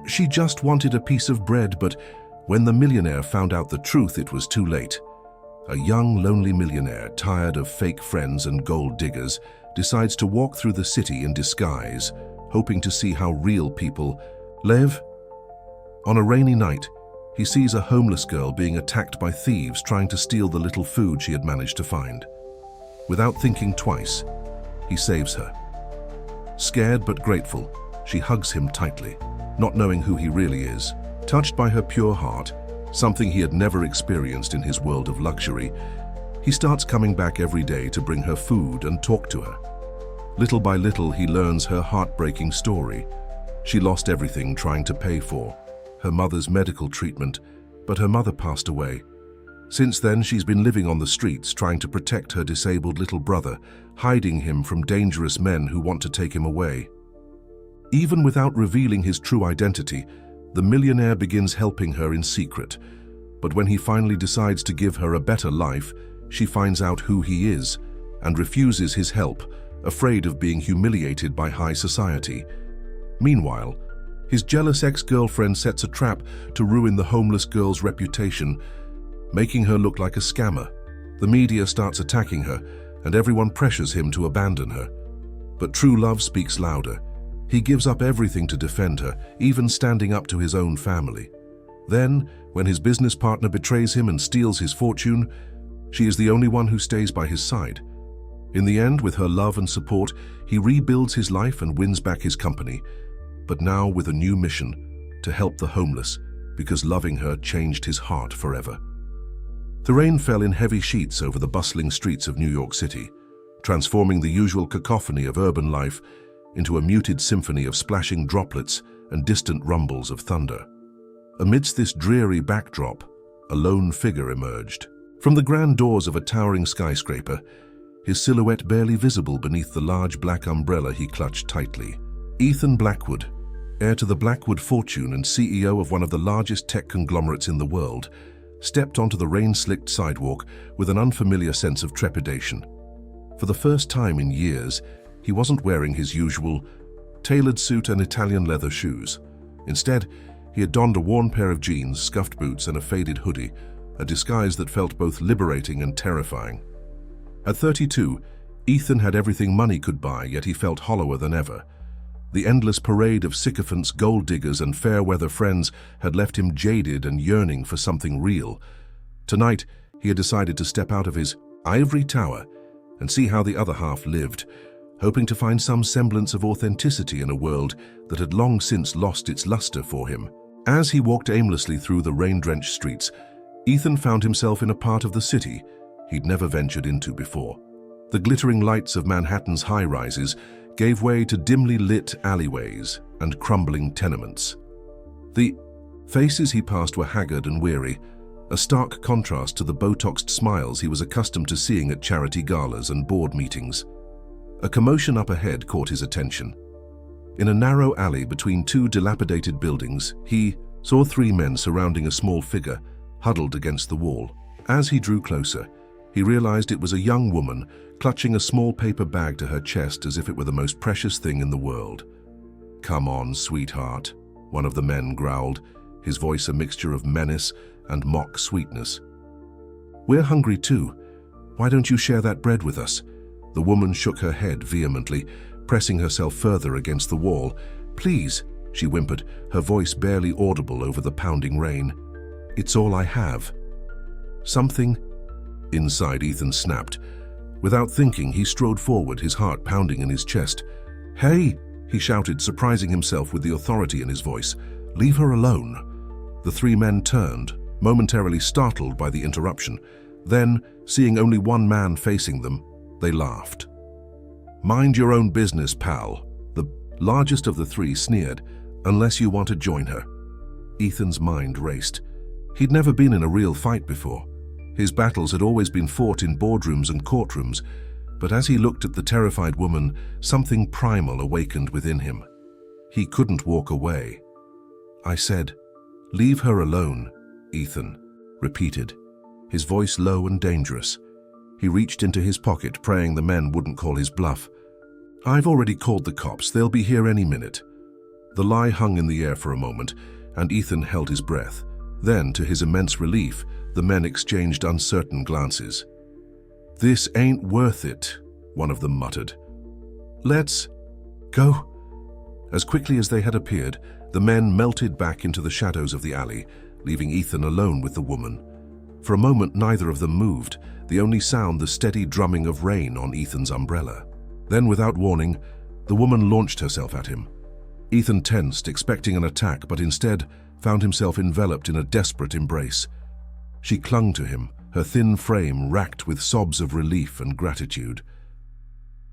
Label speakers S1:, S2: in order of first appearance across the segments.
S1: She just wanted a piece of bread, but when the millionaire found out the truth, it was too late. A young, lonely millionaire, tired of fake friends and gold diggers, decides to walk through the city in disguise, hoping to see how real people live. On a rainy night, he sees a homeless girl being attacked by thieves trying to steal the little food she had managed to find. Without thinking twice, he saves her. Scared but grateful, she hugs him tightly, not knowing who he really is. Touched by her pure heart, something he had never experienced in his world of luxury, he starts coming back every day to bring her food and talk to her. Little by little, he learns her heartbreaking story. She lost everything trying to pay for her mother's medical treatment, but her mother passed away. Since then, she's been living on the streets trying to protect her disabled little brother, hiding him from dangerous men who want to take him away. Even without revealing his true identity, the millionaire begins helping her in secret. But when he finally decides to give her a better life, she finds out who he is and refuses his help, afraid of being humiliated by high society. Meanwhile, his jealous ex-girlfriend sets a trap to ruin the homeless girl's reputation, making her look like a scammer. The media starts attacking her, and everyone pressures him to abandon her. But true love speaks louder. He gives up everything to defend her, even standing up to his own family. Then, when his business partner betrays him and steals his fortune, she is the only one who stays by his side. In the end, with her love and support, he rebuilds his life and wins back his company, but now with a new mission: to help the homeless, because loving her changed his heart forever. The rain fell in heavy sheets over the bustling streets of New York City, transforming the usual cacophony of urban life into a muted symphony of splashing droplets and distant rumbles of thunder. Amidst this dreary backdrop, a lone figure emerged. From the grand doors of a towering skyscraper, his silhouette barely visible beneath the large black umbrella he clutched tightly. Ethan Blackwood, heir to the Blackwood fortune and CEO of one of the largest tech conglomerates in the world, stepped onto the rain-slicked sidewalk with an unfamiliar sense of trepidation. For the first time in years, he wasn't wearing his usual tailored suit and Italian leather shoes. Instead, he had donned a worn pair of jeans, scuffed boots, and a faded hoodie, a disguise that felt both liberating and terrifying. At 32, Ethan had everything money could buy, yet he felt hollower than ever. The endless parade of sycophants, gold diggers, and fair-weather friends had left him jaded and yearning for something real. Tonight, he had decided to step out of his ivory tower and see how the other half lived, hoping to find some semblance of authenticity in a world that had long since lost its luster for him. As he walked aimlessly through the rain-drenched streets, Ethan found himself in a part of the city he'd never ventured into before. The glittering lights of Manhattan's high-rises gave way to dimly lit alleyways and crumbling tenements. The faces he passed were haggard and weary, a stark contrast to the Botoxed smiles he was accustomed to seeing at charity galas and board meetings. A commotion up ahead caught his attention. In a narrow alley between two dilapidated buildings, he saw three men surrounding a small figure huddled against the wall. As he drew closer, he realized it was a young woman clutching a small paper bag to her chest as if it were the most precious thing in the world. "Come on, sweetheart," one of the men growled, his voice a mixture of menace and mock sweetness. "We're hungry too. Why don't you share that bread with us?" The woman shook her head vehemently, pressing herself further against the wall. "Please," she whimpered, her voice barely audible over the pounding rain. "It's all I have." Something inside Ethan snapped. Without thinking, he strode forward, his heart pounding in his chest. "Hey!" he shouted, surprising himself with the authority in his voice. "Leave her alone." The three men turned, momentarily startled by the interruption. Then, seeing only one man facing them, they laughed. "Mind your own business, pal," the largest of the three sneered, "unless you want to join her." Ethan's mind raced. He'd never been in a real fight before. His battles had always been fought in boardrooms and courtrooms, but as he looked at the terrified woman, something primal awakened within him. He couldn't walk away. "I said, leave her alone," Ethan repeated, his voice low and dangerous. He reached into his pocket, praying the men wouldn't call his bluff. "I've already called the cops. They'll be here any minute." The lie hung in the air for a moment, and Ethan held his breath. Then, to his immense relief, the men exchanged uncertain glances. "This ain't worth it," one of them muttered. "Let's go." As quickly as they had appeared, the men melted back into the shadows of the alley, leaving Ethan alone with the woman. For a moment, neither of them moved, the only sound the steady drumming of rain on Ethan's umbrella. Then, without warning, the woman launched herself at him. Ethan tensed, expecting an attack, but instead found himself enveloped in a desperate embrace. She clung to him, her thin frame racked with sobs of relief and gratitude.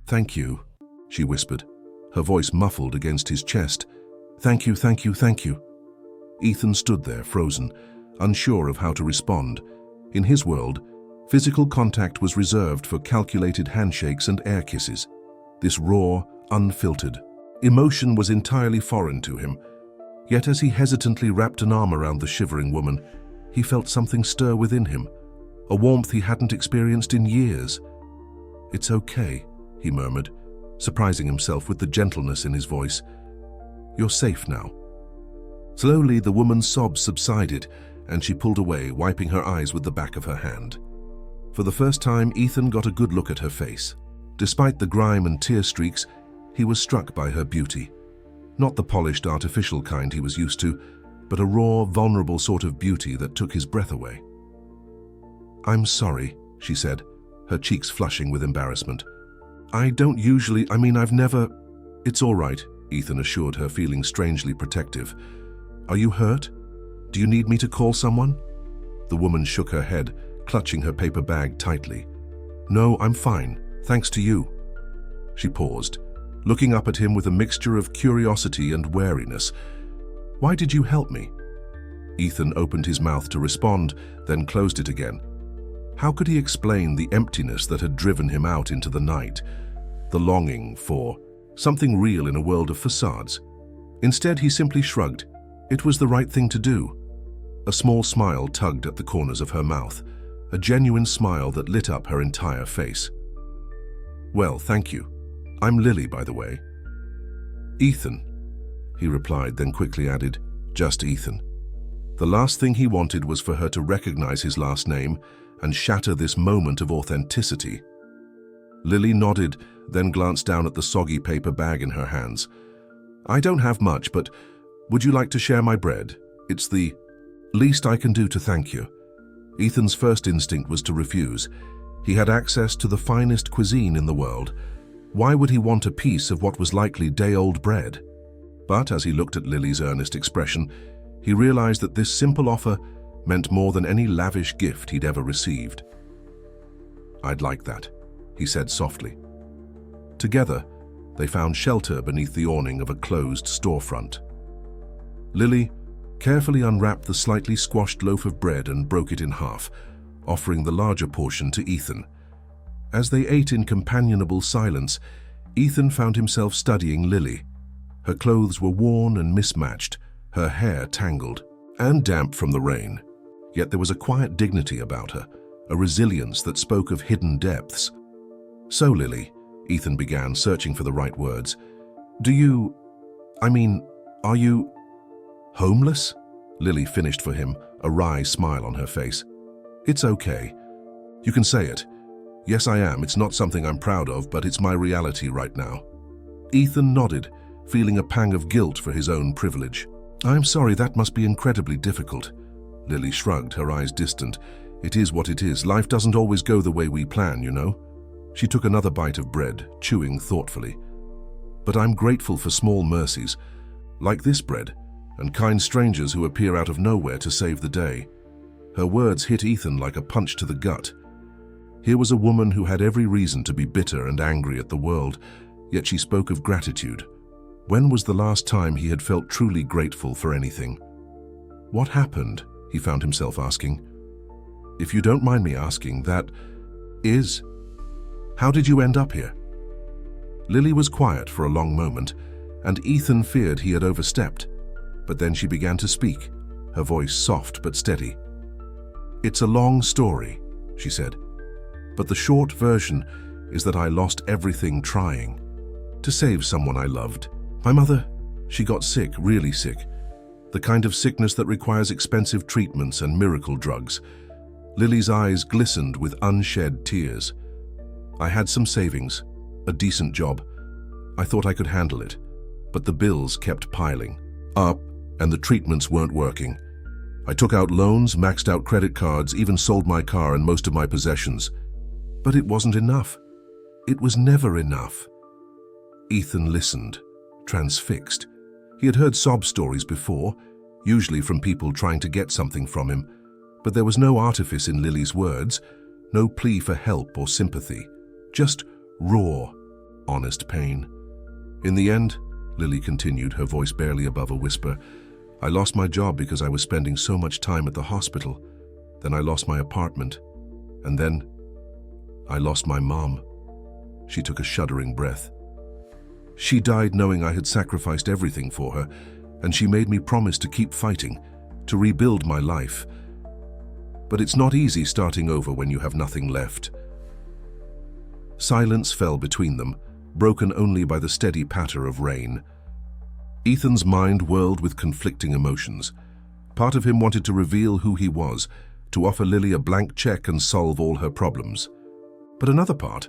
S1: "Thank you," she whispered, her voice muffled against his chest. "Thank you, thank you, thank you." Ethan stood there, frozen, unsure of how to respond. In his world, physical contact was reserved for calculated handshakes and air kisses. This raw, unfiltered emotion was entirely foreign to him. Yet as he hesitantly wrapped an arm around the shivering woman, he felt something stir within him, a warmth he hadn't experienced in years. "It's okay," he murmured, surprising himself with the gentleness in his voice. "You're safe now." Slowly, the woman's sobs subsided, and she pulled away, wiping her eyes with the back of her hand. For the first time, Ethan got a good look at her face. Despite the grime and tear streaks, he was struck by her beauty. Not the polished, artificial kind he was used to, but a raw, vulnerable sort of beauty that took his breath away. "I'm sorry," she said, her cheeks flushing with embarrassment. I've never..." "It's all right," Ethan assured her, feeling strangely protective. "Are you hurt? Do you need me to call someone?" The woman shook her head, clutching her paper bag tightly. "No, I'm fine, thanks to you." She paused, looking up at him with a mixture of curiosity and wariness. "Why did you help me?" Ethan opened his mouth to respond, then closed it again. How could he explain the emptiness that had driven him out into the night, the longing for something real in a world of facades? Instead, he simply shrugged. It was the right thing to do. A small smile tugged at the corners of her mouth, a genuine smile that lit up her entire face. "Well, thank you. I'm Lily, by the way." "Ethan," he replied, then quickly added, "Just Ethan." The last thing he wanted was for her to recognize his last name and shatter this moment of authenticity. Lily nodded, then glanced down at the soggy paper bag in her hands. "I don't have much, but would you like to share my bread? It's the least I can do to thank you." Ethan's first instinct was to refuse. He had access to the finest cuisine in the world. Why would he want a piece of what was likely day-old bread? But as he looked at Lily's earnest expression, he realized that this simple offer meant more than any lavish gift he'd ever received. "I'd like that," he said softly. Together, they found shelter beneath the awning of a closed storefront. Lily carefully unwrapped the slightly squashed loaf of bread and broke it in half, offering the larger portion to Ethan. As they ate in companionable silence, Ethan found himself studying Lily. Her clothes were worn and mismatched, her hair tangled and damp from the rain. Yet there was a quiet dignity about her, a resilience that spoke of hidden depths. "So, Lily," Ethan began, searching for the right words, are you homeless?" Lily finished for him, a wry smile on her face. "It's okay. You can say it. Yes, I am. It's not something I'm proud of, but it's my reality right now." Ethan nodded, feeling a pang of guilt for his own privilege. "I'm sorry, that must be incredibly difficult." Lily shrugged, her eyes distant. "It is what it is. Life doesn't always go the way we plan, you know." She took another bite of bread, chewing thoughtfully. "But I'm grateful for small mercies, like this bread, and kind strangers who appear out of nowhere to save the day." Her words hit Ethan like a punch to the gut. Here was a woman who had every reason to be bitter and angry at the world, yet she spoke of gratitude. When was the last time he had felt truly grateful for anything? "What happened?" he found himself asking. "If you don't mind me asking, how did you end up here?" Lily was quiet for a long moment, and Ethan feared he had overstepped. But then she began to speak, her voice soft but steady. "It's a long story," she said, "but the short version is that I lost everything trying to save someone I loved. My mother, She got sick, really sick. The kind of sickness that requires expensive treatments and miracle drugs. Lily's eyes glistened with unshed tears. I had some savings, a decent job. I thought I could handle it, but the bills kept piling up and the treatments weren't working. I took out loans, maxed out credit cards, even sold my car and most of my possessions. But it wasn't enough. It was never enough. Ethan listened, transfixed. He had heard sob stories before, usually from people trying to get something from him, but there was no artifice in Lily's words, no plea for help or sympathy, just raw, honest pain. In the end, Lily continued, her voice barely above a whisper, I lost my job because I was spending so much time at the hospital. Then I lost my apartment. And then I lost my mom. She took a shuddering breath. She died knowing I had sacrificed everything for her, and she made me promise to keep fighting, to rebuild my life. But it's not easy starting over when you have nothing left. Silence fell between them, broken only by the steady patter of rain. Ethan's mind whirled with conflicting emotions. Part of him wanted to reveal who he was, to offer Lily a blank check and solve all her problems. But another part,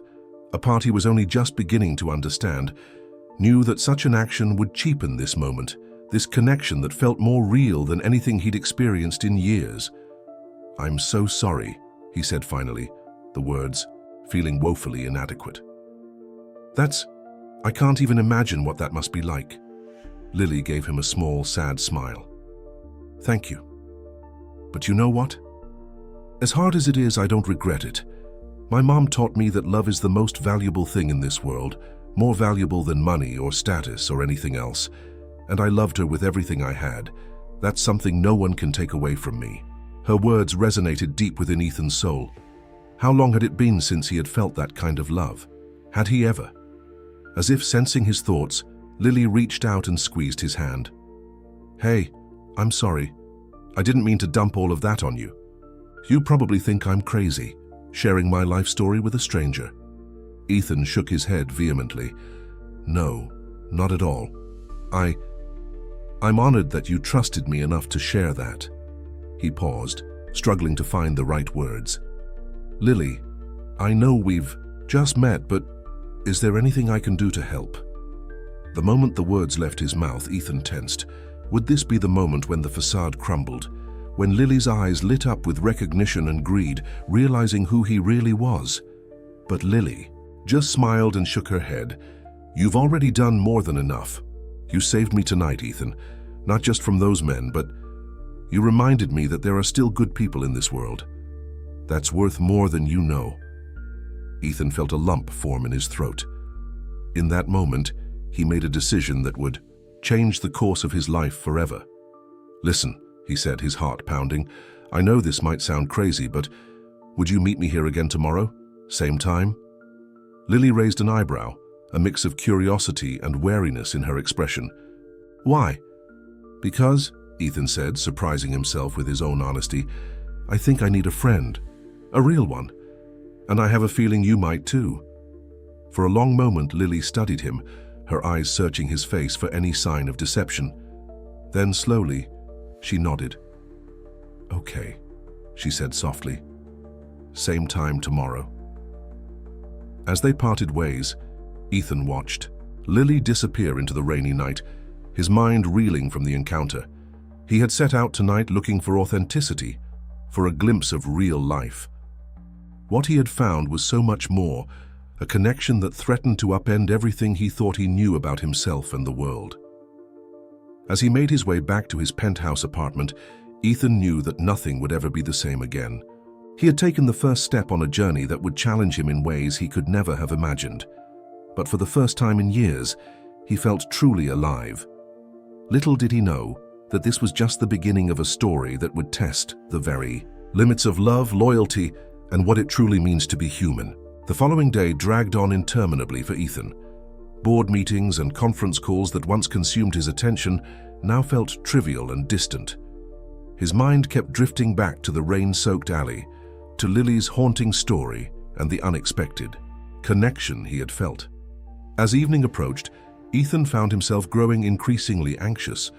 S1: a part he was only just beginning to understand, knew that such an action would cheapen this moment, this connection that felt more real than anything he'd experienced in years. I'm so sorry, he said finally, the words feeling woefully inadequate. I can't even imagine what that must be like. Lily gave him a small, sad smile. Thank you. But you know what? As hard as it is, I don't regret it. My mom taught me that love is the most valuable thing in this world, more valuable than money or status or anything else. And I loved her with everything I had. That's something no one can take away from me. Her words resonated deep within Ethan's soul. How long had it been since he had felt that kind of love? Had he ever? As if sensing his thoughts, Lily reached out and squeezed his hand. Hey, I'm sorry. I didn't mean to dump all of that on you. You probably think I'm crazy, sharing my life story with a stranger. Ethan shook his head vehemently. No, not at all. I'm honored that you trusted me enough to share that. He paused, struggling to find the right words. Lily, I know we've just met, but is there anything I can do to help? The moment the words left his mouth, Ethan tensed. Would this be the moment when the facade crumbled? When Lily's eyes lit up with recognition and greed, realizing who he really was? But Lily just smiled and shook her head. You've already done more than enough. You saved me tonight, Ethan. Not just from those men, but you reminded me that there are still good people in this world. That's worth more than you know. Ethan felt a lump form in his throat. In that moment, he made a decision that would change the course of his life forever. Listen, he said, his heart pounding. I know this might sound crazy, but would you meet me here again tomorrow? Same time? Lily raised an eyebrow, a mix of curiosity and wariness in her expression. Why? Because, Ethan said, surprising himself with his own honesty, I think I need a friend, a real one. And I have a feeling you might too. For a long moment, Lily studied him, her eyes searching his face for any sign of deception. Then slowly, she nodded. Okay, she said softly. Same time tomorrow. As they parted ways, Ethan watched Lily disappear into the rainy night, his mind reeling from the encounter. He had set out tonight looking for authenticity, for a glimpse of real life. What he had found was so much more, a connection that threatened to upend everything he thought he knew about himself and the world. As he made his way back to his penthouse apartment, Ethan knew that nothing would ever be the same again. He had taken the first step on a journey that would challenge him in ways he could never have imagined. But for the first time in years, he felt truly alive. Little did he know that this was just the beginning of a story that would test the very limits of love, loyalty, and what it truly means to be human. The following day dragged on interminably for Ethan. Board meetings and conference calls that once consumed his attention now felt trivial and distant. His mind kept drifting back to the rain-soaked alley, to Lily's haunting story and the unexpected connection he had felt. As evening approached, Ethan found himself growing increasingly anxious.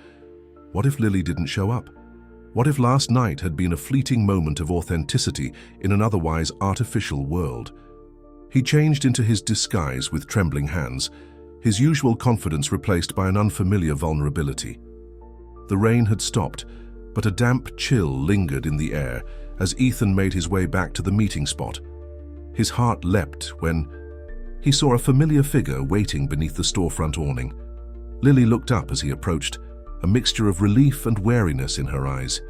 S1: What if Lily didn't show up? What if last night had been a fleeting moment of authenticity in an otherwise artificial world? He changed into his disguise with trembling hands, his usual confidence replaced by an unfamiliar vulnerability. The rain had stopped, but a damp chill lingered in the air as Ethan made his way back to the meeting spot. His heart leapt when he saw a familiar figure waiting beneath the storefront awning. Lily looked up as he approached, a mixture of relief and wariness in her eyes.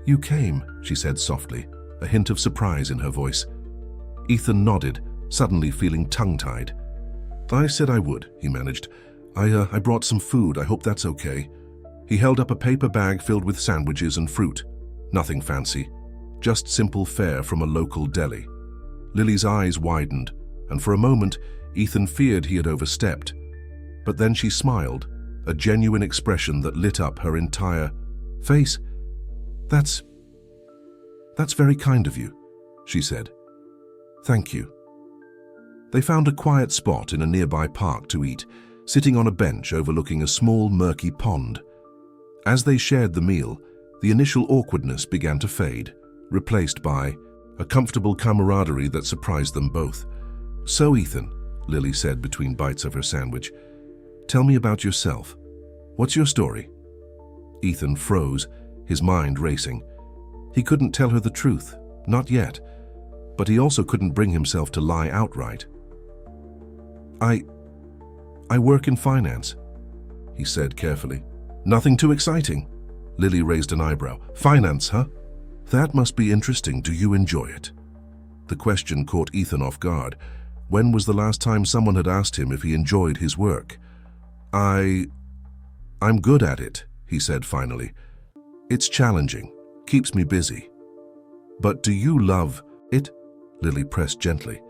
S1: "You came," she said softly, a hint of surprise in her voice. Ethan nodded, suddenly feeling tongue-tied. "I said I would," he managed. I brought some food. I hope that's okay." He held up a paper bag filled with sandwiches and fruit. Nothing fancy, just simple fare from a local deli. Lily's eyes widened, and for a moment, Ethan feared he had overstepped. But then she smiled, a genuine expression that lit up her entire face. That's very kind of you," she said. "Thank you." They found a quiet spot in a nearby park to eat, sitting on a bench overlooking a small, murky pond. As they shared the meal, the initial awkwardness began to fade, replaced by a comfortable camaraderie that surprised them both. "So, Ethan," Lily said between bites of her sandwich, "tell me about yourself. What's your story?" Ethan froze, his mind racing. He couldn't tell her the truth, not yet, but he also couldn't bring himself to lie outright. I work in finance," he said carefully. "Nothing too exciting." Lily raised an eyebrow. "Finance, huh? That must be interesting. Do you enjoy it?" The question caught Ethan off guard. When was the last time someone had asked him if he enjoyed his work? I'm good at it," he said finally. "It's challenging, keeps me busy." "But do you love it?" Lily pressed gently.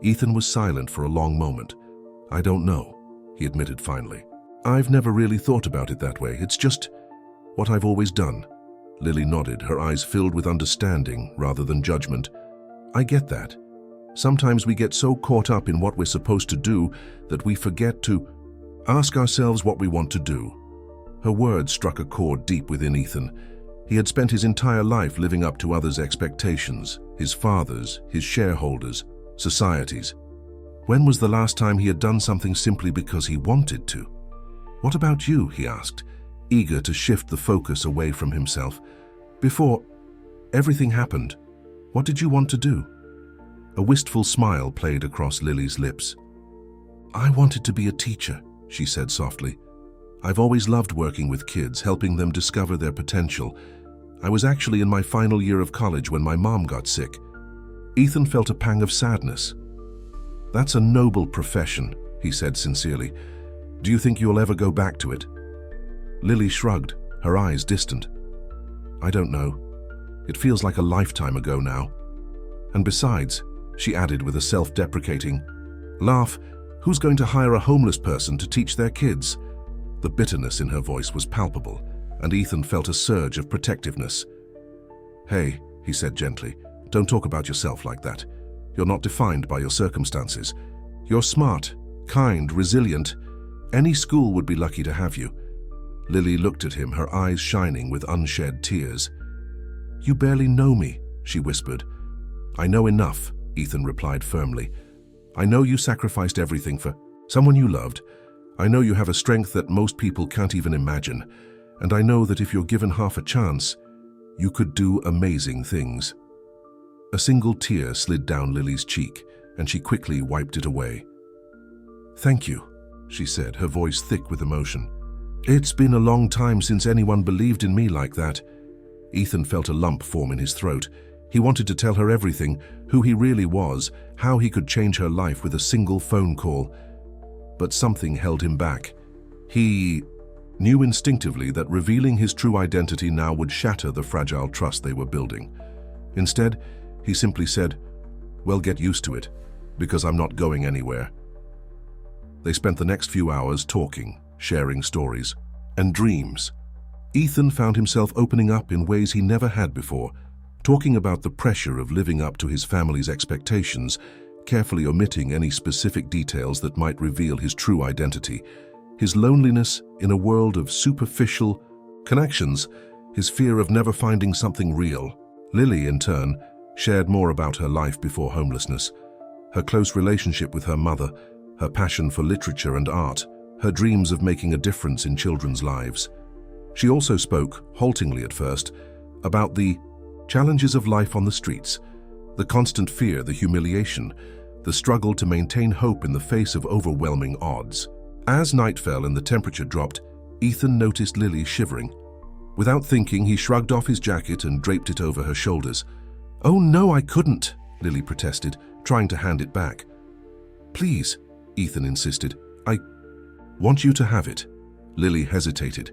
S1: Ethan was silent for a long moment. "I don't know," he admitted finally. "I've never really thought about it that way. It's just what I've always done." Lily nodded, her eyes filled with understanding rather than judgment. "I get that. Sometimes we get so caught up in what we're supposed to do that we forget to ask ourselves what we want to do." Her words struck a chord deep within Ethan. He had spent his entire life living up to others' expectations, his father's, his shareholders', society's. When was the last time he had done something simply because he wanted to? "What about you?" he asked, eager to shift the focus away from himself. "Before everything happened, what did you want to do?" A wistful smile played across Lily's lips. "I wanted to be a teacher," she said softly. "I've always loved working with kids, helping them discover their potential. I was actually in my final year of college when my mom got sick." Ethan felt a pang of sadness. "That's a noble profession," he said sincerely. "Do you think you'll ever go back to it?" Lily shrugged, her eyes distant. "I don't know. It feels like a lifetime ago now. And besides," she added with a self-deprecating laugh, "who's going to hire a homeless person to teach their kids?" The bitterness in her voice was palpable, and Ethan felt a surge of protectiveness. "Hey," he said gently, "don't talk about yourself like that. You're not defined by your circumstances. You're smart, kind, resilient. Any school would be lucky to have you." Lily looked at him, her eyes shining with unshed tears. "You barely know me," she whispered. "I know enough," Ethan replied firmly. "I know you sacrificed everything for someone you loved. I know you have a strength that most people can't even imagine. And I know that if you're given half a chance, you could do amazing things." A single tear slid down Lily's cheek, and she quickly wiped it away. "Thank you," she said, her voice thick with emotion. "It's been a long time since anyone believed in me like that." Ethan felt a lump form in his throat. He wanted to tell her everything, who he really was, how he could change her life with a single phone call. But something held him back. He knew instinctively that revealing his true identity now would shatter the fragile trust they were building. Instead, he simply said, "Well, get used to it, because I'm not going anywhere." They spent the next few hours talking, sharing stories and dreams. Ethan found himself opening up in ways he never had before, talking about the pressure of living up to his family's expectations, carefully omitting any specific details that might reveal his true identity. his loneliness in a world of superficial connections, his fear of never finding something real. Lily, in turn, shared more about her life before homelessness, her close relationship with her mother, her passion for literature and art, her dreams of making a difference in children's lives. She also spoke, haltingly at first, about the challenges of life on the streets, the constant fear, the humiliation, the struggle to maintain hope in the face of overwhelming odds. As night fell and the temperature dropped, Ethan noticed Lily shivering. Without thinking, he shrugged off his jacket and draped it over her shoulders. "Oh no, I couldn't," Lily protested, trying to hand it back. "Please," Ethan insisted. "I want you to have it." Lily hesitated,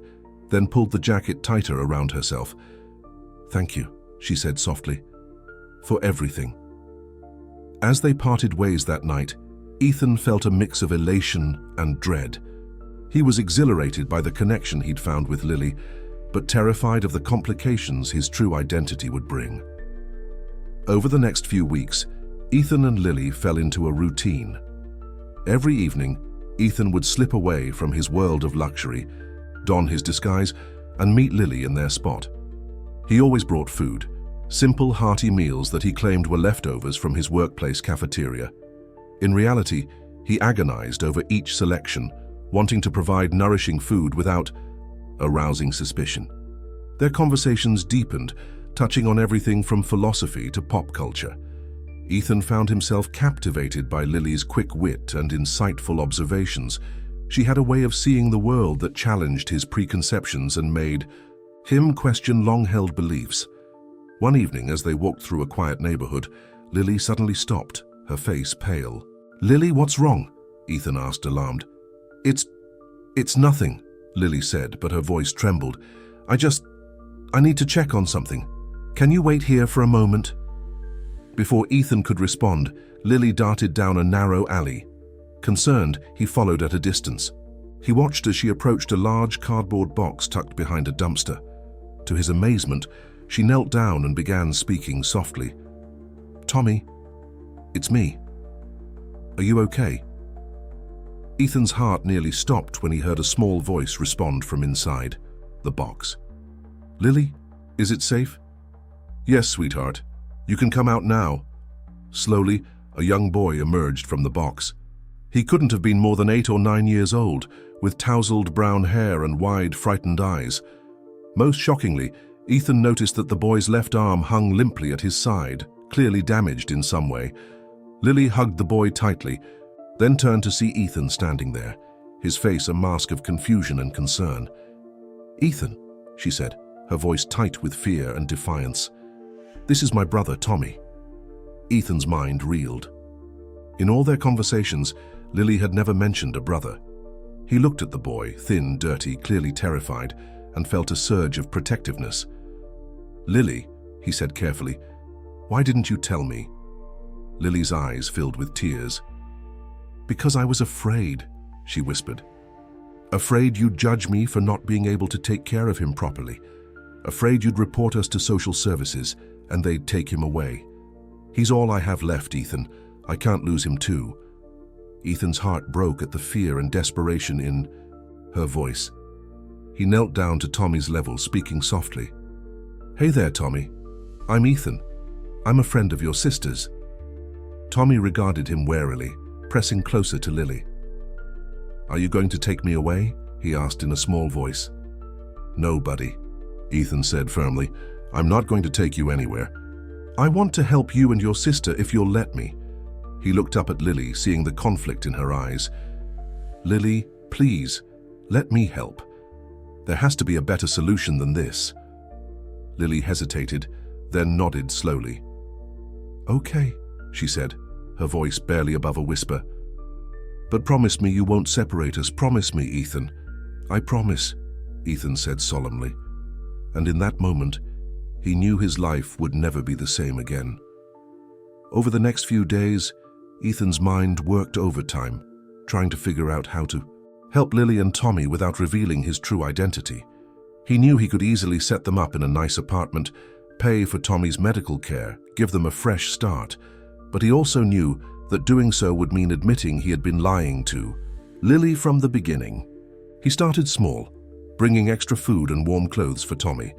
S1: then pulled the jacket tighter around herself. "Thank you," she said softly, "for everything." As they parted ways that night, Ethan felt a mix of elation and dread. He was exhilarated by the connection he'd found with Lily, but terrified of the complications his true identity would bring. Over the next few weeks, Ethan and Lily fell into a routine. Every evening, Ethan would slip away from his world of luxury, don his disguise, and meet Lily in their spot. He always brought food, simple, hearty meals that he claimed were leftovers from his workplace cafeteria. In reality, he agonized over each selection, wanting to provide nourishing food without arousing suspicion. Their conversations deepened, touching on everything from philosophy to pop culture. Ethan found himself captivated by Lily's quick wit and insightful observations. She had a way of seeing the world that challenged his preconceptions and made him question long-held beliefs. One evening, as they walked through a quiet neighborhood, Lily suddenly stopped, her face pale. "Lily, what's wrong?" Ethan asked, alarmed. It's nothing," Lily said, but her voice trembled. I need to check on something. Can you wait here for a moment?" Before Ethan could respond, Lily darted down a narrow alley. Concerned, he followed at a distance. He watched as she approached a large cardboard box tucked behind a dumpster. To his amazement, she knelt down and began speaking softly. "Tommy, it's me. Are you okay?" Ethan's heart nearly stopped when he heard a small voice respond from inside the box. "Lily, is it safe?" "Yes, sweetheart. You can come out now." Slowly, a young boy emerged from the box. He couldn't have been more than 8 or 9 years old, with tousled brown hair and wide, frightened eyes. Most shockingly, Ethan noticed that the boy's left arm hung limply at his side, clearly damaged in some way. Lily hugged the boy tightly, then turned to see Ethan standing there, his face a mask of confusion and concern. "Ethan," she said, her voice tight with fear and defiance. "This is my brother, Tommy." Ethan's mind reeled. In all their conversations, Lily had never mentioned a brother. He looked at the boy, thin, dirty, clearly terrified, and felt a surge of protectiveness. "Lily," he said carefully, "why didn't you tell me?" Lily's eyes filled with tears. "Because I was afraid," she whispered. "Afraid you'd judge me for not being able to take care of him properly. Afraid you'd report us to social services, and they'd take him away. He's all I have left, Ethan. I can't lose him too." Ethan's heart broke at the fear and desperation in her voice. He knelt down to Tommy's level, speaking softly. "Hey there, Tommy. I'm Ethan. I'm a friend of your sister's." Tommy regarded him warily, pressing closer to Lily. "Are you going to take me away?" he asked in a small voice. "No, buddy," Ethan said firmly. "I'm not going to take you anywhere. I want to help you and your sister if you'll let me." He looked up at Lily, seeing the conflict in her eyes. "Lily, please, let me help. There has to be a better solution than this." Lily hesitated, then nodded slowly. "Okay," she said, her voice barely above a whisper. "But promise me you won't separate us. Promise me, Ethan." "I promise," Ethan said solemnly. And in that moment, he knew his life would never be the same again. Over the next few days, Ethan's mind worked overtime, trying to figure out how to help Lily and Tommy without revealing his true identity. He knew he could easily set them up in a nice apartment, pay for Tommy's medical care, give them a fresh start, but he also knew that doing so would mean admitting he had been lying to Lily from the beginning. He started small, bringing extra food and warm clothes for Tommy.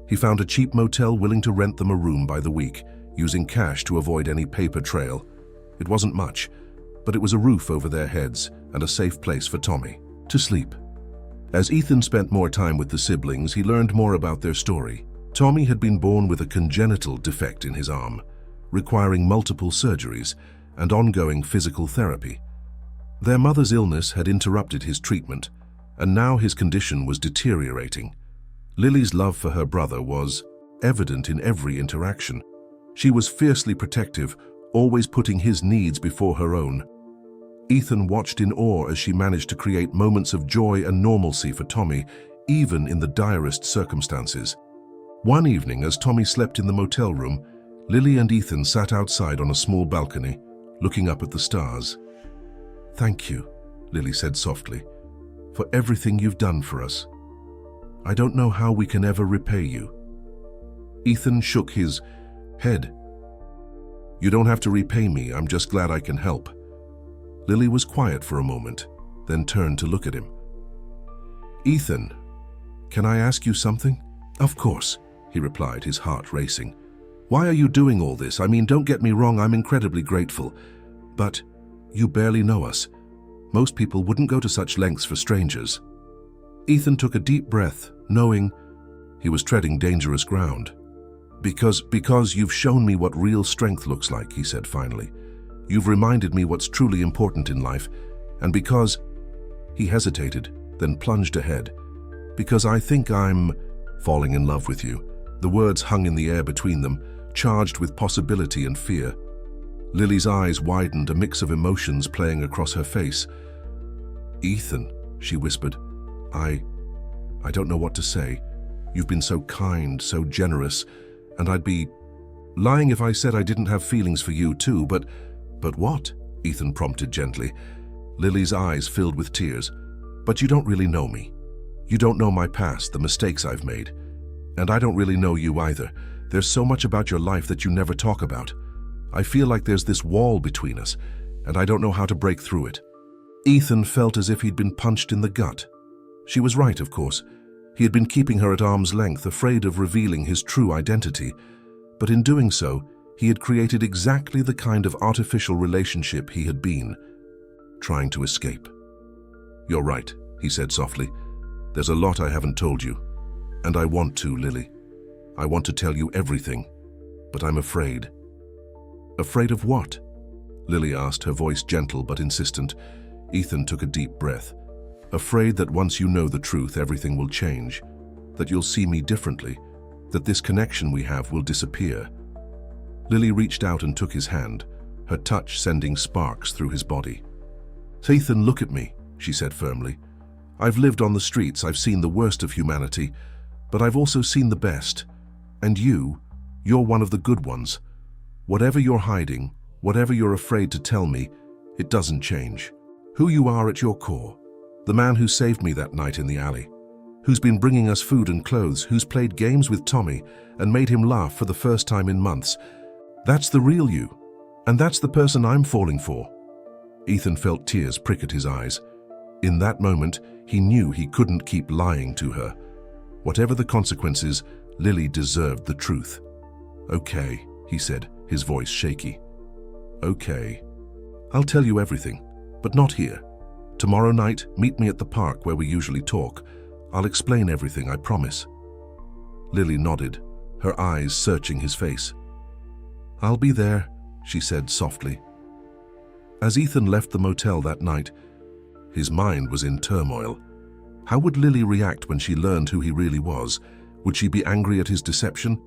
S1: He found a cheap motel willing to rent them a room by the week, using cash to avoid any paper trail. It wasn't much, but it was a roof over their heads and a safe place for Tommy to sleep. As Ethan spent more time with the siblings, he learned more about their story. Tommy had been born with a congenital defect in his arm, requiring multiple surgeries and ongoing physical therapy. Their mother's illness had interrupted his treatment, and now his condition was deteriorating. Lily's love for her brother was evident in every interaction. She was fiercely protective, always putting his needs before her own. Ethan watched in awe as she managed to create moments of joy and normalcy for Tommy, even in the direst circumstances. One evening, as Tommy slept in the motel room, Lily and Ethan sat outside on a small balcony, looking up at the stars. "Thank you," Lily said softly, "for everything you've done for us. I don't know how we can ever repay you." Ethan shook his head. "You don't have to repay me, I'm just glad I can help." Lily was quiet for a moment, then turned to look at him. "Ethan, can I ask you something?" "Of course," he replied, his heart racing. "Why are you doing all this? I mean, don't get me wrong, I'm incredibly grateful. But you barely know us. Most people wouldn't go to such lengths for strangers." Ethan took a deep breath, knowing he was treading dangerous ground. Because you've shown me what real strength looks like," he said finally. "You've reminded me what's truly important in life, and because—" He hesitated, then plunged ahead. "Because I think I'm falling in love with you." The words hung in the air between them, charged with possibility and fear. Lily's eyes widened, a mix of emotions playing across her face. "Ethan," she whispered, I don't know what to say. You've been so kind, so generous, and I'd be lying if I said I didn't have feelings for you too, but what?" Ethan prompted gently. Lily's eyes filled with tears. "But you don't really know me. You don't know my past, the mistakes I've made. And I don't really know you either. There's so much about your life that you never talk about. I feel like there's this wall between us, and I don't know how to break through it." Ethan felt as if he'd been punched in the gut. She was right, of course. He had been keeping her at arm's length, afraid of revealing his true identity. But in doing so, he had created exactly the kind of artificial relationship he had been trying to escape. "You're right," he said softly. "There's a lot I haven't told you. And I want to, Lily. I want to tell you everything, but I'm afraid." "Afraid of what?" Lily asked, her voice gentle but insistent. Ethan took a deep breath. "Afraid that once you know the truth, everything will change, that you'll see me differently, that this connection we have will disappear." Lily reached out and took his hand, her touch sending sparks through his body. "Ethan, look at me," she said firmly. "I've lived on the streets, I've seen the worst of humanity, but I've also seen the best. And you're one of the good ones. Whatever you're hiding, whatever you're afraid to tell me, it doesn't change. Who you are at your core. The man who saved me that night in the alley, who's been bringing us food and clothes, who's played games with Tommy and made him laugh for the first time in months. That's the real you, and that's the person I'm falling for." Ethan felt tears prick at his eyes. In that moment, he knew he couldn't keep lying to her. Whatever the consequences, Lily deserved the truth. "Okay," he said, his voice shaky. "Okay. I'll tell you everything, but not here. Tomorrow night, meet me at the park where we usually talk. I'll explain everything, I promise." Lily nodded, her eyes searching his face. "I'll be there," she said softly. As Ethan left the motel that night, his mind was in turmoil. How would Lily react when she learned who he really was? Would she be angry at his deception?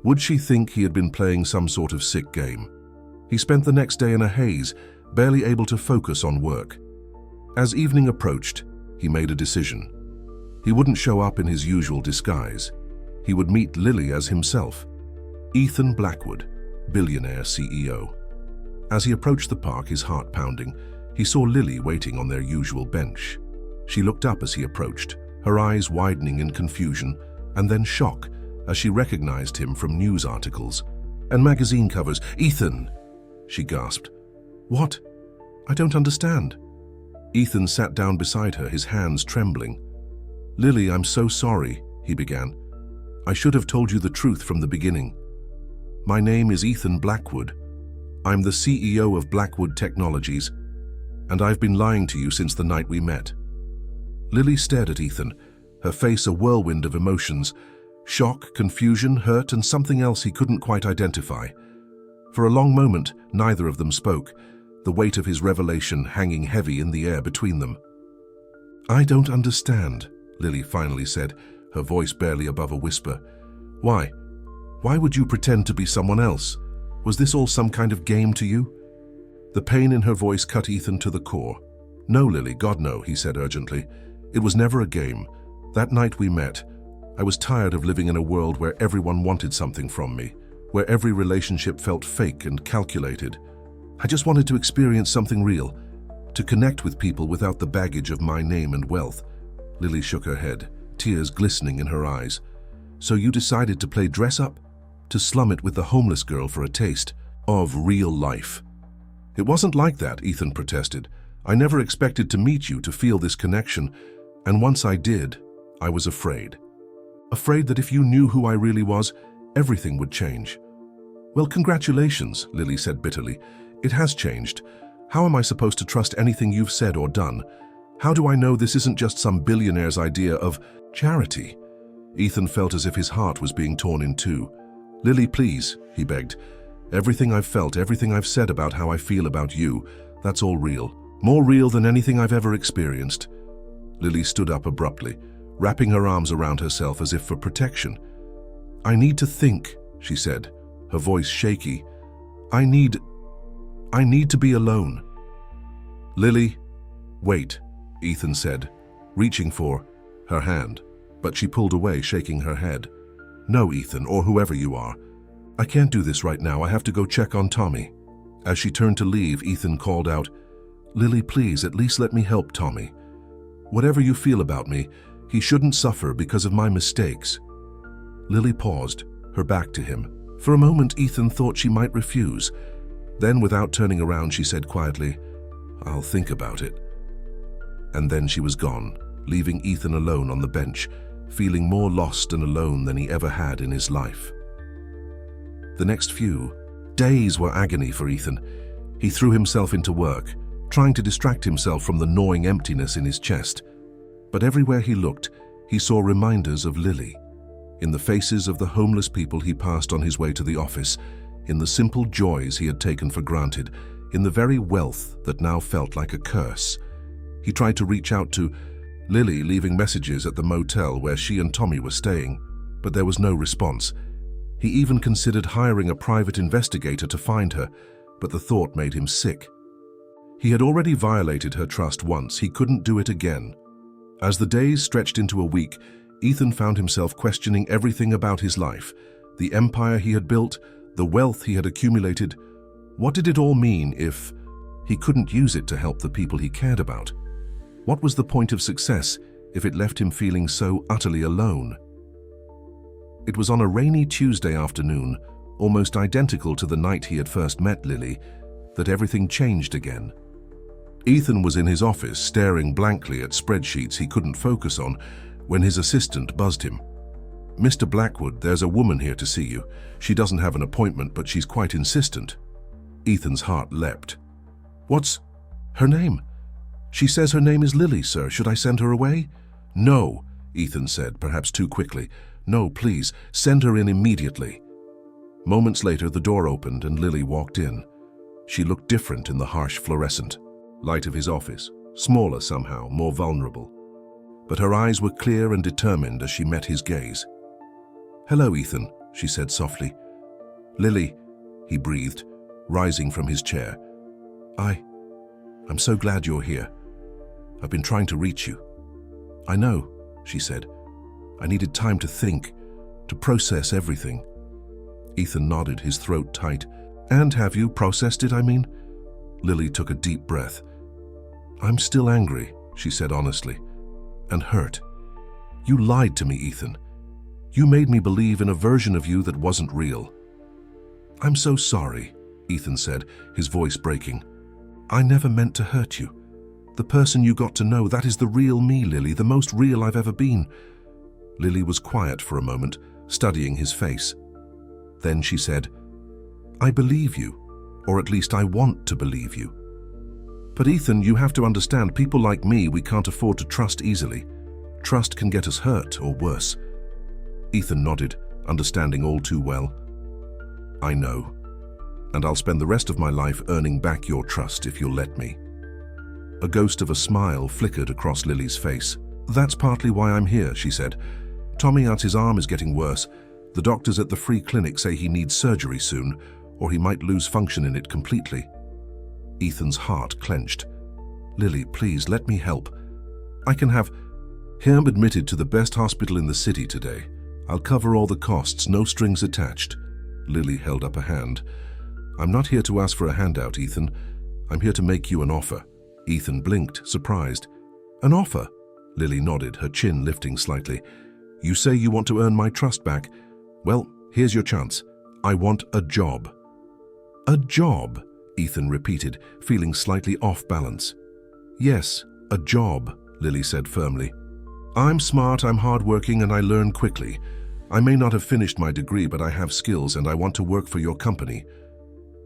S1: Would she think he had been playing some sort of sick game? He spent the next day in a haze, barely able to focus on work. As evening approached, he made a decision. He wouldn't show up in his usual disguise. He would meet Lily as himself. Ethan Blackwood, billionaire CEO. As he approached the park, his heart pounding, he saw Lily waiting on their usual bench. She looked up as he approached, her eyes widening in confusion and then shock as she recognized him from news articles and magazine covers. "Ethan!" she gasped. "What? I don't understand." Ethan sat down beside her, his hands trembling. "Lily, I'm so sorry," he began. "I should have told you the truth from the beginning. My name is Ethan Blackwood. I'm the CEO of Blackwood Technologies, and I've been lying to you since the night we met." Lily stared at Ethan, her face a whirlwind of emotions: shock, confusion, hurt, and something else he couldn't quite identify. For a long moment, neither of them spoke, the weight of his revelation hanging heavy in the air between them. "I don't understand," Lily finally said, her voice barely above a whisper. "Why? Why would you pretend to be someone else? Was this all some kind of game to you?" The pain in her voice cut Ethan to the core. "No, Lily, God no," he said urgently. "It was never a game. That night we met, I was tired of living in a world where everyone wanted something from me, where every relationship felt fake and calculated. I just wanted to experience something real, to connect with people without the baggage of my name and wealth." Lily shook her head, tears glistening in her eyes. "So you decided to play dress-up? To slum it with the homeless girl for a taste of real life?" "It wasn't like that," Ethan protested. "I never expected to meet you, to feel this connection, and once I did, I was afraid. Afraid that if you knew who I really was, everything would change." "Well, congratulations," Lily said bitterly. "It has changed. How am I supposed to trust anything you've said or done? How do I know this isn't just some billionaire's idea of charity?" Ethan felt as if his heart was being torn in two. "Lily, please," he begged. "Everything I've felt, everything I've said about how I feel about you, that's all real. More real than anything I've ever experienced." Lily stood up abruptly, wrapping her arms around herself as if for protection. "I need to think," she said, her voice shaky. I need to be alone." "Lily, wait," Ethan said, reaching for her hand, but she pulled away, shaking her head. "No, Ethan, or whoever you are. I can't do this right now. I have to go check on Tommy." As she turned to leave, Ethan called out, "Lily, please, at least let me help Tommy. Whatever you feel about me, he shouldn't suffer because of my mistakes." Lily paused, her back to him. For a moment, Ethan thought she might refuse. Then, without turning around, she said quietly, "I'll think about it." And then she was gone, leaving Ethan alone on the bench, feeling more lost and alone than he ever had in his life. The next few days were agony for Ethan. He threw himself into work, trying to distract himself from the gnawing emptiness in his chest. But everywhere he looked, he saw reminders of Lily. In the faces of the homeless people he passed on his way to the office, in the simple joys he had taken for granted, in the very wealth that now felt like a curse. He tried to reach out to Lily, leaving messages at the motel where she and Tommy were staying, but there was no response. He even considered hiring a private investigator to find her, but the thought made him sick. He had already violated her trust once. He couldn't do it again. As the days stretched into a week, Ethan found himself questioning everything about his life, the empire he had built, the wealth he had accumulated. What did it all mean if he couldn't use it to help the people he cared about? What was the point of success if it left him feeling so utterly alone? It was on a rainy Tuesday afternoon, almost identical to the night he had first met Lily, that everything changed again. Ethan was in his office, staring blankly at spreadsheets he couldn't focus on, when his assistant buzzed him. "Mr. Blackwood, there's a woman here to see you. She doesn't have an appointment, but she's quite insistent." Ethan's heart leapt. "What's her name?" "She says her name is Lily, sir. Should I send her away?" "No," Ethan said, perhaps too quickly. "No, please, send her in immediately." Moments later, the door opened and Lily walked in. She looked different in the harsh fluorescent light of his office, smaller somehow, more vulnerable. But her eyes were clear and determined as she met his gaze. "Hello, Ethan," she said softly. "Lily," he breathed, rising from his chair. I'm so glad you're here. I've been trying to reach you." "I know," she said. "I needed time to think, to process everything." Ethan nodded, his throat tight. "And have you processed it, I mean?" Lily took a deep breath. "I'm still angry," she said honestly, "and hurt. You lied to me, Ethan. You made me believe in a version of you that wasn't real." "I'm so sorry," Ethan said, his voice breaking. "I never meant to hurt you. The person you got to know, that is the real me, Lily, the most real I've ever been." Lily was quiet for a moment, studying his face. Then she said, "I believe you, or at least I want to believe you. But Ethan, you have to understand, people like me, we can't afford to trust easily. Trust can get us hurt or worse." Ethan nodded, understanding all too well. "I know, and I'll spend the rest of my life earning back your trust if you'll let me." A ghost of a smile flickered across Lily's face. "That's partly why I'm here," she said. "Tommy's arm is getting worse. The doctors at the free clinic say he needs surgery soon, or he might lose function in it completely." Ethan's heart clenched. "Lily, please, let me help. I can have him admitted to the best hospital in the city today. I'll cover all the costs, no strings attached." Lily held up a hand. "I'm not here to ask for a handout, Ethan. I'm here to make you an offer." Ethan blinked, surprised. "An offer?" Lily nodded, her chin lifting slightly. "You say you want to earn my trust back? Well, here's your chance. I want a job." "A job?" Ethan repeated, feeling slightly off balance. "Yes, a job," Lily said firmly. "I'm smart, I'm hardworking, and I learn quickly. I may not have finished my degree, but I have skills, and I want to work for your company."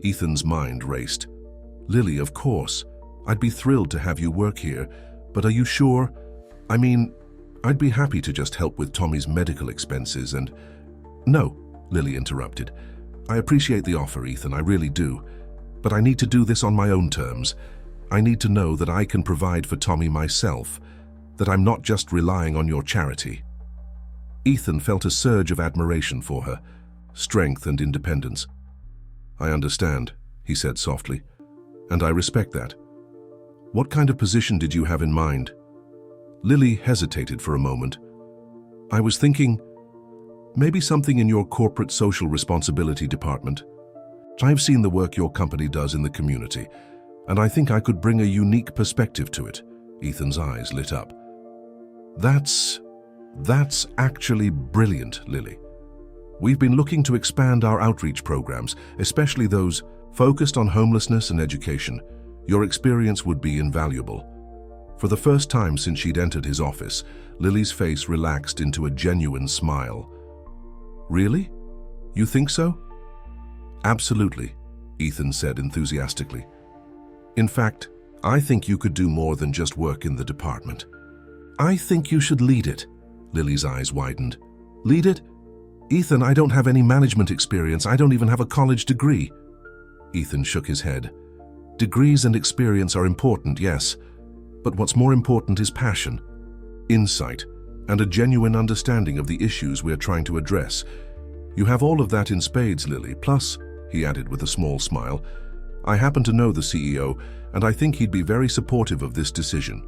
S1: Ethan's mind raced. "Lily, of course. I'd be thrilled to have you work here, but are you sure? I mean, I'd be happy to just help with Tommy's medical expenses and—" "No," Lily interrupted. "I appreciate the offer, Ethan, I really do. But I need to do this on my own terms. I need to know that I can provide for Tommy myself, that I'm not just relying on your charity." Ethan felt a surge of admiration for her, strength and independence. "I understand," he said softly, "and I respect that. What kind of position did you have in mind?" Lily hesitated for a moment. "I was thinking, maybe something in your corporate social responsibility department. I've seen the work your company does in the community, and I think I could bring a unique perspective to it." Ethan's eyes lit up. That's actually brilliant, Lily. We've been looking to expand our outreach programs, especially those focused on homelessness and education. Your experience would be invaluable." For the first time since she'd entered his office, Lily's face relaxed into a genuine smile. "Really? You think so?" "Absolutely," Ethan said enthusiastically. "In fact, I think you could do more than just work in the department. I think you should lead it." Lily's eyes widened. "Lead it? Ethan, I don't have any management experience. I don't even have a college degree." Ethan shook his head. "Degrees and experience are important, yes, but what's more important is passion, insight, and a genuine understanding of the issues we're trying to address. You have all of that in spades, Lily. Plus," he added with a small smile, "I happen to know the CEO, and I think he'd be very supportive of this decision."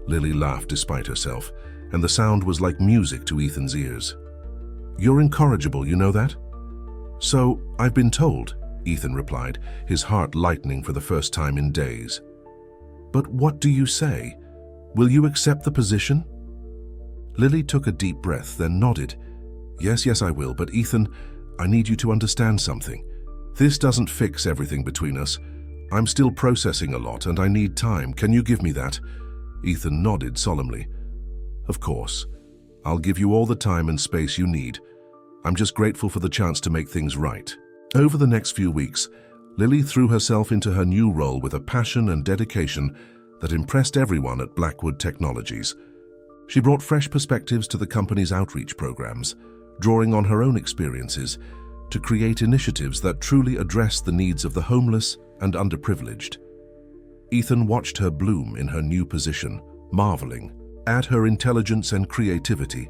S1: Lily laughed despite herself, and the sound was like music to Ethan's ears. "You're incorrigible, you know that?" "So, I've been told," Ethan replied, his heart lightening for the first time in days. "But what do you say? Will you accept the position?" Lily took a deep breath, then nodded. Yes, I will, but Ethan, I need you to understand something. This doesn't fix everything between us. I'm still processing a lot, and I need time. Can you give me that?" Ethan nodded solemnly. "Of course. I'll give you all the time and space you need. I'm just grateful for the chance to make things right." Over the next few weeks, Lily threw herself into her new role with a passion and dedication that impressed everyone at Blackwood Technologies. She brought fresh perspectives to the company's outreach programs, drawing on her own experiences to create initiatives that truly address the needs of the homeless and underprivileged. Ethan watched her bloom in her new position, marveling at her intelligence and creativity.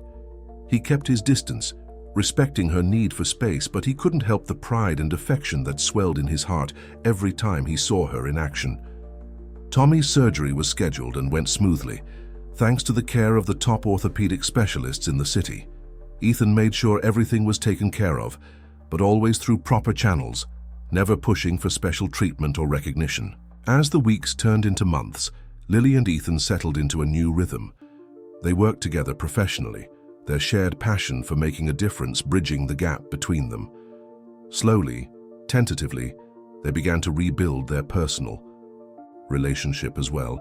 S1: He kept his distance, respecting her need for space, but he couldn't help the pride and affection that swelled in his heart every time he saw her in action. Tommy's surgery was scheduled and went smoothly, thanks to the care of the top orthopedic specialists in the city. Ethan made sure everything was taken care of, but always through proper channels, never pushing for special treatment or recognition. As the weeks turned into months, Lily and Ethan settled into a new rhythm. They worked together professionally, their shared passion for making a difference bridging the gap between them. Slowly, tentatively, they began to rebuild their personal relationship as well.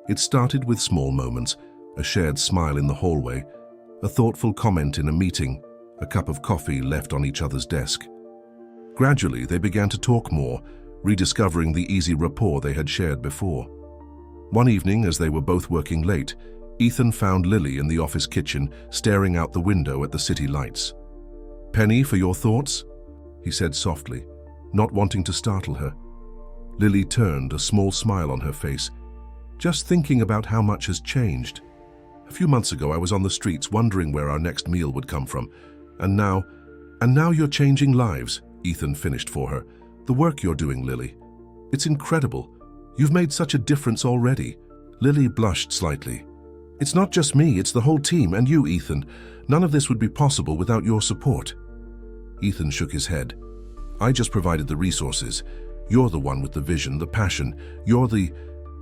S1: It started with small moments, a shared smile in the hallway, a thoughtful comment in a meeting, a cup of coffee left on each other's desk. Gradually, they began to talk more, rediscovering the easy rapport they had shared before. One evening, as they were both working late, Ethan found Lily in the office kitchen, staring out the window at the city lights. "Penny, for your thoughts?" he said softly, not wanting to startle her. Lily turned, a small smile on her face. "Just thinking about how much has changed. A few months ago, I was on the streets wondering where our next meal would come from. And now you're changing lives," Ethan finished for her. "The work you're doing, Lily. It's incredible. You've made such a difference already." Lily blushed slightly. "It's not just me, it's the whole team, and you, Ethan. None of this would be possible without your support." Ethan shook his head. "I just provided the resources. You're the one with the vision, the passion. You're the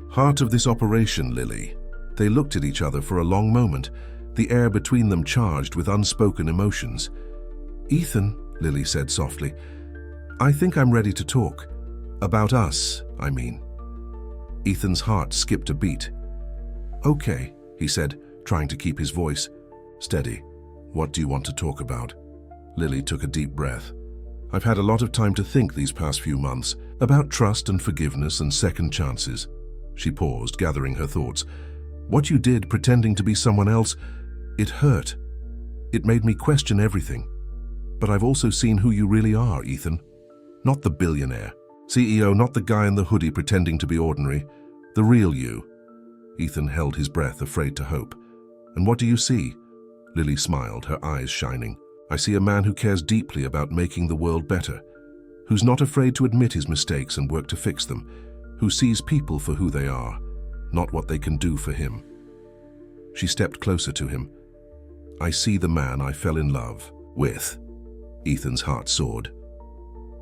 S1: heart of this operation, Lily." They looked at each other for a long moment, the air between them charged with unspoken emotions. "Ethan," Lily said softly, "I think I'm ready to talk. About us, I mean." Ethan's heart skipped a beat. "Okay," he said, trying to keep his voice steady. "What do you want to talk about?" Lily took a deep breath. "I've had a lot of time to think these past few months, about trust and forgiveness and second chances." She paused, gathering her thoughts. "What you did, pretending to be someone else, it hurt. It made me question everything. But I've also seen who you really are, Ethan. Not the billionaire CEO, not the guy in the hoodie pretending to be ordinary. The real you." Ethan held his breath, afraid to hope. "And what do you see?" Lily smiled, her eyes shining. "I see a man who cares deeply about making the world better, who's not afraid to admit his mistakes and work to fix them, who sees people for who they are, not what they can do for him." She stepped closer to him. "I see the man I fell in love with." Ethan's heart soared.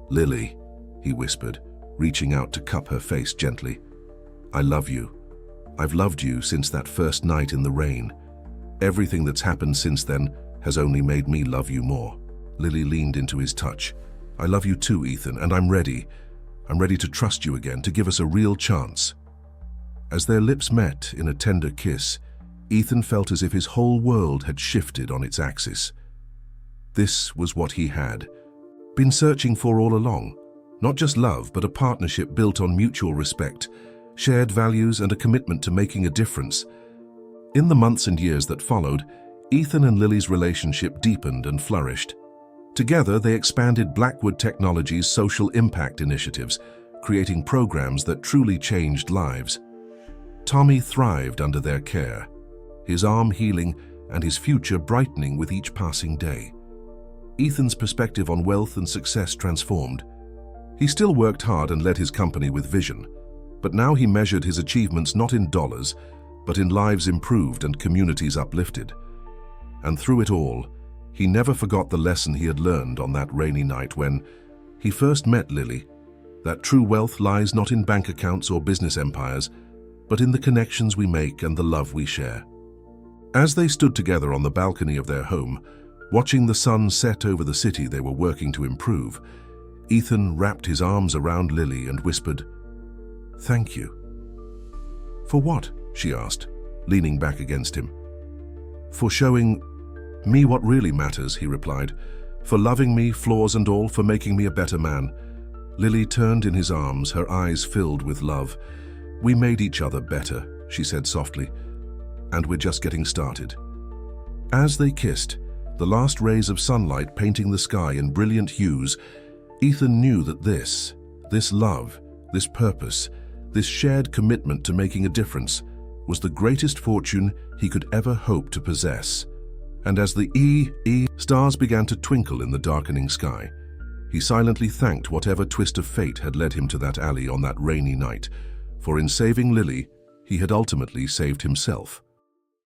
S1: "Lily," he whispered, reaching out to cup her face gently. "I love you. I've loved you since that first night in the rain. Everything that's happened since then has only made me love you more." Lily leaned into his touch. "I love you too, Ethan, and I'm ready. I'm ready to trust you again, to give us a real chance." As their lips met in a tender kiss, Ethan felt as if his whole world had shifted on its axis. This was what he had been searching for all along. Not just love, but a partnership built on mutual respect, shared values, and a commitment to making a difference. In the months and years that followed, Ethan and Lily's relationship deepened and flourished. Together, they expanded Blackwood Technologies' social impact initiatives, creating programs that truly changed lives. Tommy thrived under their care, his arm healing and his future brightening with each passing day. Ethan's perspective on wealth and success transformed. He still worked hard and led his company with vision, but now he measured his achievements not in dollars, but in lives improved and communities uplifted. And through it all, he never forgot the lesson he had learned on that rainy night when he first met Lily, that true wealth lies not in bank accounts or business empires, but in the connections we make and the love we share. As they stood together on the balcony of their home, watching the sun set over the city they were working to improve, Ethan wrapped his arms around Lily and whispered, "Thank you." "For what?" she asked, leaning back against him. "For showing me what really matters," he replied. "For loving me, flaws and all, for making me a better man." Lily turned in his arms, her eyes filled with love. "We made each other better," she said softly, "and we're just getting started." As they kissed, the last rays of sunlight painting the sky in brilliant hues, Ethan knew that this love, this purpose, this shared commitment to making a difference was the greatest fortune he could ever hope to possess. And as the stars began to twinkle in the darkening sky, he silently thanked whatever twist of fate had led him to that alley on that rainy night, for in saving Lily, he had ultimately saved himself.